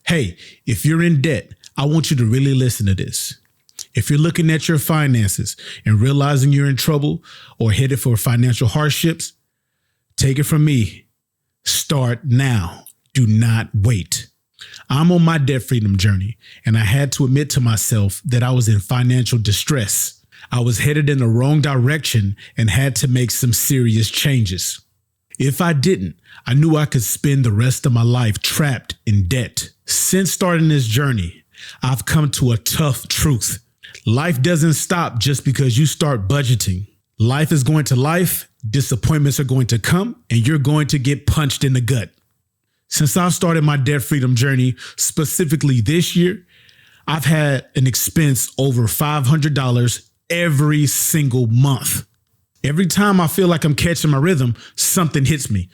Hey, if you're in debt, I want you to really listen to this. If you're looking at your finances and realizing you're in trouble or headed for financial hardships, take it from me. Start now. Do not wait. I'm on my debt freedom journey, and I had to admit to myself that I was in financial distress. I was headed in the wrong direction and had to make some serious changes. If I didn't, I knew I could spend the rest of my life trapped in debt. Since starting this journey, I've come to a tough truth. Life doesn't stop just because you start budgeting. Life is going to life, disappointments are going to come, and you're going to get punched in the gut. Since I started my debt freedom journey, specifically this year, I've had an expense over $500 every single month. Every time I feel like I'm catching my rhythm, something hits me,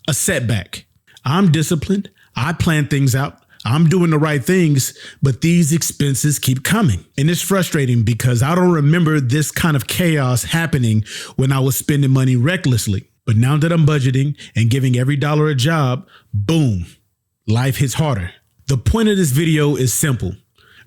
a setback. I'm disciplined. I plan things out. I'm doing the right things, but these expenses keep coming. And it's frustrating because I don't remember this kind of chaos happening when I was spending money recklessly. But now that I'm budgeting and giving every dollar a job, boom, life hits harder. The point of this video is simple.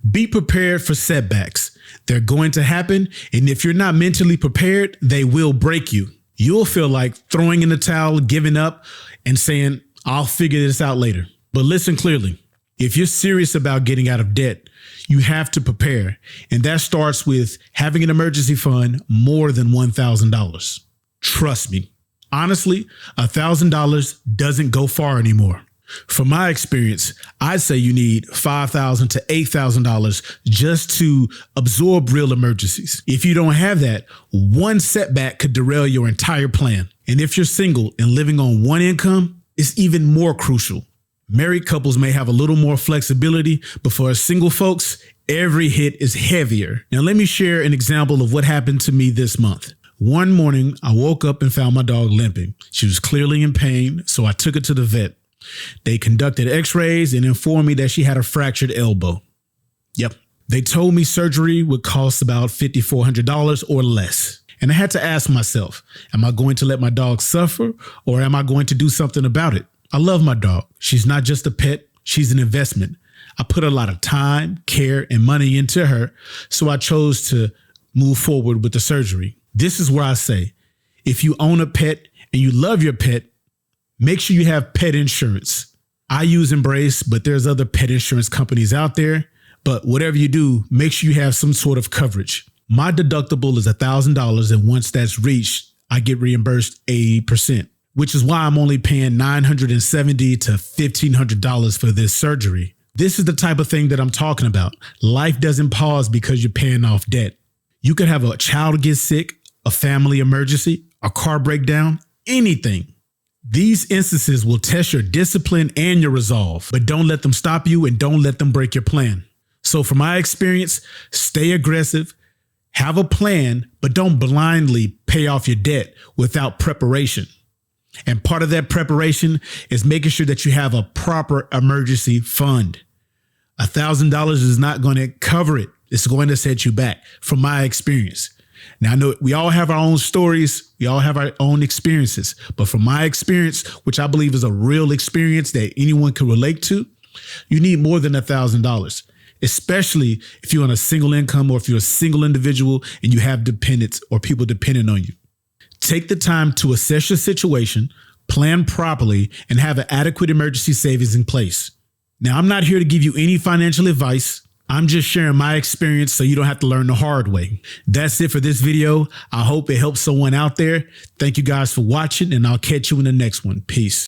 Be prepared for setbacks. They're going to happen, and if you're not mentally prepared, they will break you. You'll feel like throwing in the towel, giving up, and saying, I'll figure this out later. But listen clearly. If you're serious about getting out of debt, you have to prepare, and that starts with having an emergency fund more than $1,000. Trust me. Honestly, $1,000 doesn't go far anymore. From my experience, I'd say you need $5,000 to $8,000 just to absorb real emergencies. If you don't have that, one setback could derail your entire plan. And if you're single and living on one income, it's even more crucial. Married couples may have a little more flexibility, but for us single folks, every hit is heavier. Now, let me share an example of what happened to me this month. One morning, I woke up and found my dog limping. She was clearly in pain, so I took her to the vet. They conducted x-rays and informed me that she had a fractured elbow. Yep. They told me surgery would cost about $5,400 or less. And I had to ask myself, am I going to let my dog suffer or am I going to do something about it? I love my dog. She's not just a pet. She's an investment. I put a lot of time, care, and money into her, so I chose to move forward with the surgery. This is where I say, if you own a pet and you love your pet, make sure you have pet insurance. I use Embrace, but there's other pet insurance companies out there. But whatever you do, make sure you have some sort of coverage. My deductible is $1,000, and once that's reached, I get reimbursed 80%, which is why I'm only paying $970 to $1,500 for this surgery. This is the type of thing that I'm talking about. Life doesn't pause because you're paying off debt. You could have a child get sick, a family emergency, a car breakdown, anything. These instances will test your discipline and your resolve, but don't let them stop you and don't let them break your plan. So from my experience, stay aggressive, have a plan, but don't blindly pay off your debt without preparation. And part of that preparation is making sure that you have a proper emergency fund. $1,000 is not going to cover it. It's going to set you back from my experience. Now, I know we all have our own stories. We all have our own experiences. But from my experience, which I believe is a real experience that anyone can relate to, you need more than $1,000, especially if you're on a single income or if you're a single individual and you have dependents or people dependent on you. Take the time to assess your situation, plan properly, and have an adequate emergency savings in place. Now, I'm not here to give you any financial advice. I'm just sharing my experience so you don't have to learn the hard way. That's it for this video. I hope it helps someone out there. Thank you guys for watching, and I'll catch you in the next one. Peace.